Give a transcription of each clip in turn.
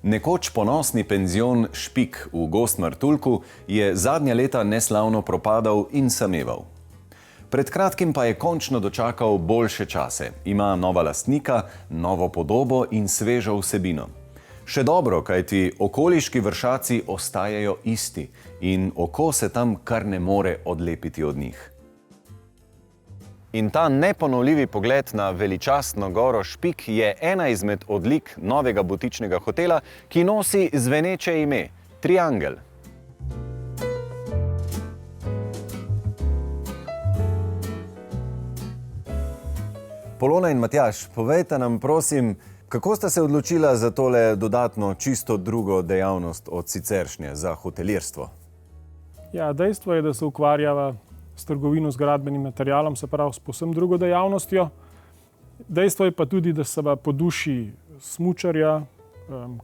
Nekoč ponosni penzion Špik v Gozd Martuljku je zadnja leta neslavno propadal in sameval. Pred kratkim pa je končno dočakal boljše čase. Ima nova lastnika, novo podobo in svežo vsebino. Še dobro, kajti okoliški vršaci ostajajo isti in oko se tam kar ne more odlepiti od njih. In ta neponovljivi pogled na veličastno goro Špik je ena izmed odlik novega butičnega hotela, ki nosi zveneče ime – Triangel. Polona in Matjaž, povejte nam, prosim, kako sta se odločila za tole dodatno, čisto drugo dejavnost od siceršnje, za hotelirstvo? Ja, dejstvo je, da se ukvarjava s trgovino z gradbenim materialom, se pravi s povsem drugo dejavnostjo. Dejstvo je pa tudi, da se po duši smučarja,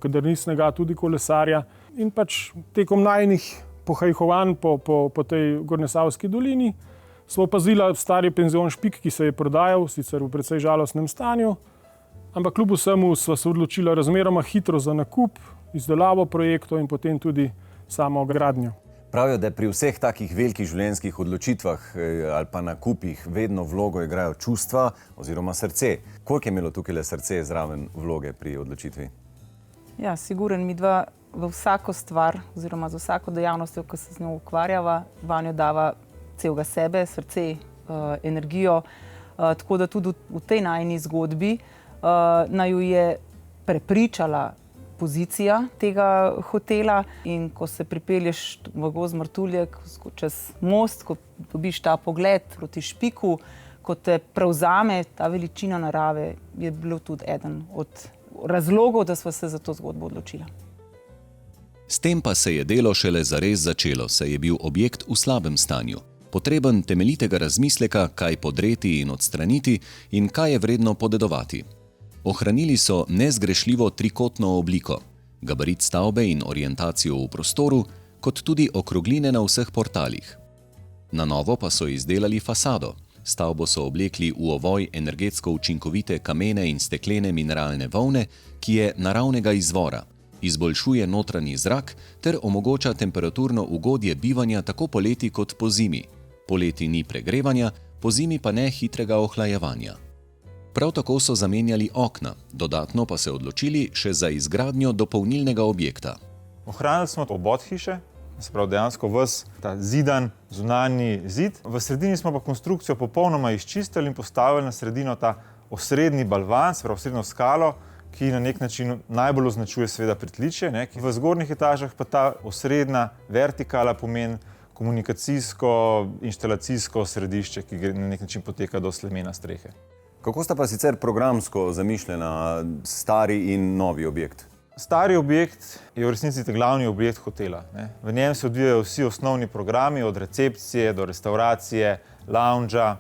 kadernisnega, tudi kolesarja in pač tekom najinih pohajhovanj po tej Gornjesavski dolini smo opazila stari penzion Špik, ki se je prodajal, sicer v precej žalostnem stanju, ampak kljub vsemu sva se odločila razmeroma hitro za nakup, izdelavo projektov in potem tudi samo gradnjo. Pravijo, da pri vseh takih velikih življenjskih odločitvah ali pa nakupih vedno vlogo igrajo čustva oziroma srce. Koliko je imelo tukaj srce zraven vloge pri odločitvi? Ja, siguren, midva v vsako stvar oziroma za vsako dejavnostjo, ko se z njo ukvarjava, vanjo dava celega sebe, srce, energijo. Tako da tudi v tej najini zgodbi naju je prepričala pozicija tega hotela in ko se pripelješ v Gozd Martuljek čez most, ko dobiš ta pogled proti Špiku, ko te prevzame ta veličina narave, je bilo tudi eden od razlogov, da sva se za to zgodbo odločila. S tem pa se je delo šele zares začelo, saj je bil objekt v slabem stanju. Potreben temeljitega razmisleka, kaj podreti in odstraniti in kaj je vredno podedovati. Ohranili so nezgrešljivo trikotno obliko, gabarit stavbe in orientacijo v prostoru, kot tudi okrogline na vseh portalih. Na novo pa so izdelali fasado. Stavbo so oblekli v ovoj energetsko učinkovite kamene in steklene mineralne volne, ki je naravnega izvora, izboljšuje notranji zrak ter omogoča temperaturno ugodje bivanja tako poleti kot pozimi. Poleti ni pregrevanja, pozimi pa ne hitrega ohlajevanja. Prav tako so zamenjali okna, dodatno pa se odločili še za izgradnjo dopolnilnega objekta. Ohranili smo obod hiše, se pravi dejansko ves ta zidan zunanji zid. V sredini smo pa konstrukcijo popolnoma izčistili in postavili na sredino ta osrednji balvan, se pravi osrednjo skalo, ki na nek način najbolj označuje seveda pritličje. V zgornjih etažah pa ta osrednja vertikala pomeni komunikacijsko, inštalacijsko središče, ki na nek način poteka do slemena strehe. Kako sta pa sicer programsko zamišljena stari in novi objekt? Stari objekt je v resnici glavni objekt hotela. V njem se odvijajo vsi osnovni programi, od recepcije do restauracije, lounža,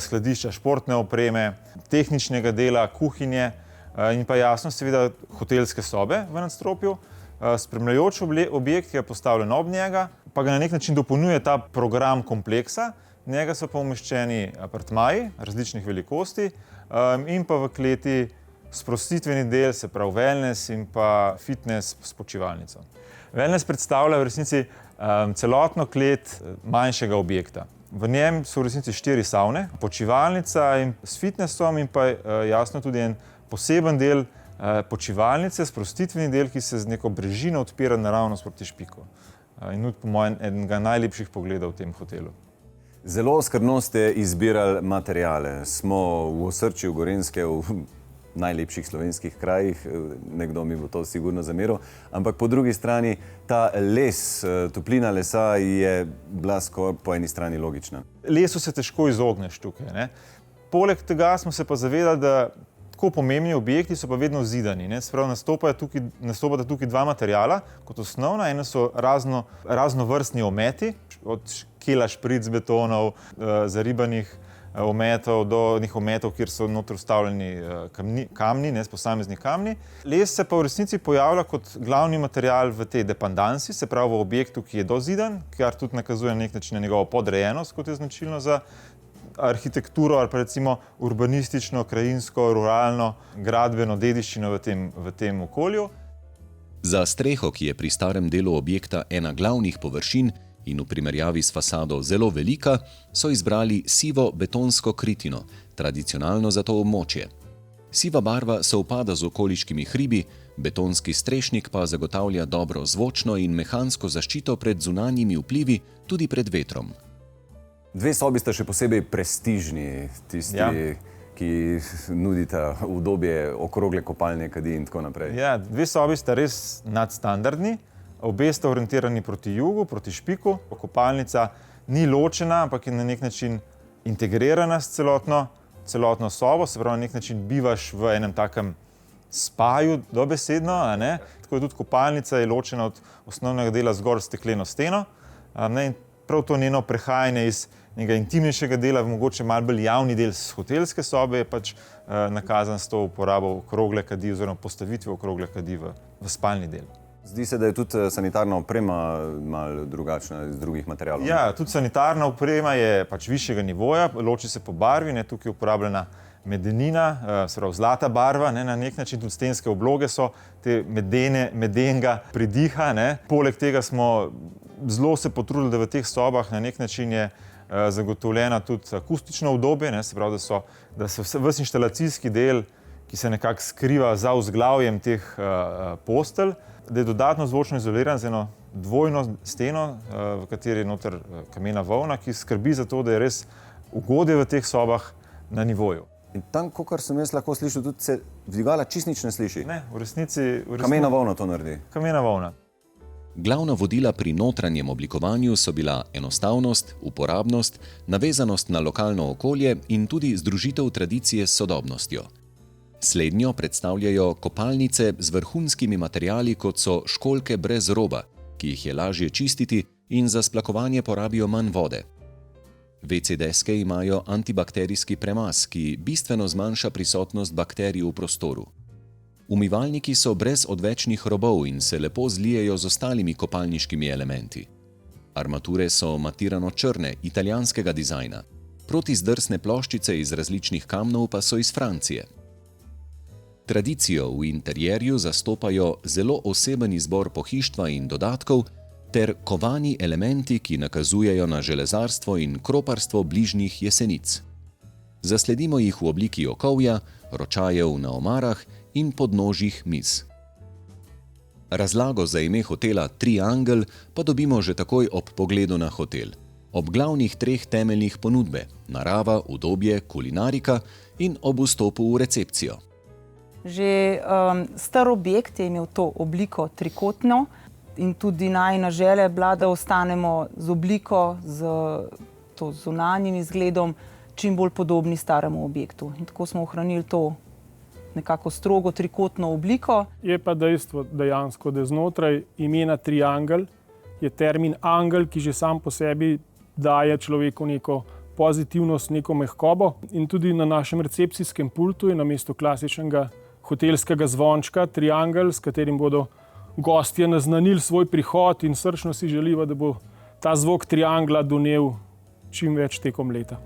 skladišča športne opreme, tehničnega dela, kuhinje in pa jasno seveda hotelske sobe v nadstropju. Spremljajoč objekt, ki je postavljen ob njega, pa ga na nek način dopolnjuje ta program kompleksa. V njega so pa umeščeni apartmaji različnih velikosti in pa v kleti sprostitveni del, se pravi wellness in pa fitness s počivalnico. Wellness predstavlja v resnici celotno klet manjšega objekta. V njem so v resnici 4 savne, počivalnica in s fitnessom in pa jasno tudi en poseben del počivalnice, sprostitveni del, ki se z neko brežino odpira naravnost proti Špiku. In tudi po mojem enega najlepših pogledov v tem hotelu. Zelo skrbno ste izbirali materiale. Smo v osrčju Gorenjske, v najlepših slovenskih krajih, nekdo mi bo to sigurno zameril, ampak po drugi strani ta les, toplina lesa je bila skoraj po eni strani logična. Lesu se težko izogneš tukaj. Poleg tega smo se pa zavedali, da tako pomembni objekti so pa vedno zidani. Nastopata tukaj 2 materiala kot osnovna. Eno so raznovrstni ometi, od kela špric betonov, zaribanih ometov do njih ometov, kjer so notri vstavljeni kamni, posamezni kamni. Les se pa v resnici pojavlja kot glavni material v tej dependansi, se pravi v objektu, ki je dozidan, kar tudi nakazuje na nek način njegovo podrejenost, kot je značilno za arhitekturo ali pa recimo urbanistično, krajinsko, ruralno, gradbeno dediščino v tem okolju. Za streho, ki je pri starem delu objekta ena glavnih površin in v primerjavi s fasado zelo velika, so izbrali sivo betonsko kritino, tradicionalno za to območje. Siva barva sovpada z okoliškimi hribi, betonski strešnik pa zagotavlja dobro zvočno in mehansko zaščito pred zunanjimi vplivi, tudi pred vetrom. Dve sobi sta še posebej prestižni, tisti, ki nudita udobje okrogle kopalne kadi in tako naprej. Ja, dve sobi sta res nadstandardni, obe sta orientirani proti jugu, proti Špiku. Kopalnica ni ločena, ampak je na nek način integrirana s celotno sobo, se pravi, na nek način bivaš v enem takem spaju, dobesedno, ne? Tako je tudi kopalnica je ločena od osnovnega dela zgolj stekleno steno, ne? In prav to njeno prehajanje iz nekega intimnejšega dela, mogoče malo bolj javni del z hotelske sobe, je pač nakazan s to uporabo okrogle kadi oziroma postavitvijo okrogle kadi v spalni del. Zdi se, da je tudi sanitarna oprema malo drugačna iz drugih materialov. Ja, tudi sanitarna oprema je pač višjega nivoja, loči se po barvi, ne, tukaj je uporabljena medenina, se pravi zlata barva, ne, na nek način tudi stenske obloge so te medenega pridiha, ne. Poleg tega smo zelo se potrudili, da v teh sobah na nek način je zagotovljena tudi akustično udobje, ne, se pravi, da se ves inštalacijski del, ki se nekako skriva za vzglavjem teh postelj, da je dodatno zvočno izoliran z eno dvojno steno, v kateri je noter kamena volna, ki skrbi za to, da je res ugodje v teh sobah na nivoju. In tam, kakor sem jaz lahko slišal, tudi se dvigala čisto nič ne sliši. Ne, v resnici... Kamena volna to naredi. Kamena volna. Glavna vodila pri notranjem oblikovanju so bila enostavnost, uporabnost, navezanost na lokalno okolje in tudi združitev tradicije s sodobnostjo. Slednjo predstavljajo kopalnice z vrhunskimi materiali, kot so školjke brez roba, ki jih je lažje čistiti in za splakovanje porabijo manj vode. WC deske imajo antibakterijski premaz, ki bistveno zmanjša prisotnost bakterij v prostoru. Umivalniki so brez odvečnih robov in se lepo zlijejo z ostalimi kopalniškimi elementi. Armature so matirano črne, italijanskega dizajna. Protizdrsne ploščice iz različnih kamnov pa so iz Francije. Tradicijo v interjerju zastopajo zelo oseben izbor pohištva in dodatkov ter kovani elementi, ki nakazujejo na železarstvo in kroparstvo bližnjih Jesenic. Zasledimo jih v obliki okovja, ročajev na omarah in podnožjih miz. Razlago za ime hotela Triangel pa dobimo že takoj ob pogledu na hotel. Ob glavnih treh temeljnih ponudbe: narava, udobje, kulinarika in ob vstopu v recepcijo. Že star objekt je imel to obliko trikotno in tudi najina želja je bila, da ostanemo z obliko, z to zunanjim izgledom čim bolj podobni staremu objektu. In tako smo ohranili to nekako strogo trikotno obliko. Je pa dejstvo dejansko, da znotraj imena Triangel je termin angel, ki že sam po sebi daje človeku neko pozitivnost, neko mehkobo. In tudi na našem recepcijskem pultu je namesto klasičnega hotelskega zvončka Triangel, s katerim bodo gostje naznanili svoj prihod in srčno si želiva, da bo ta zvok triangla donel čim več tekom leta.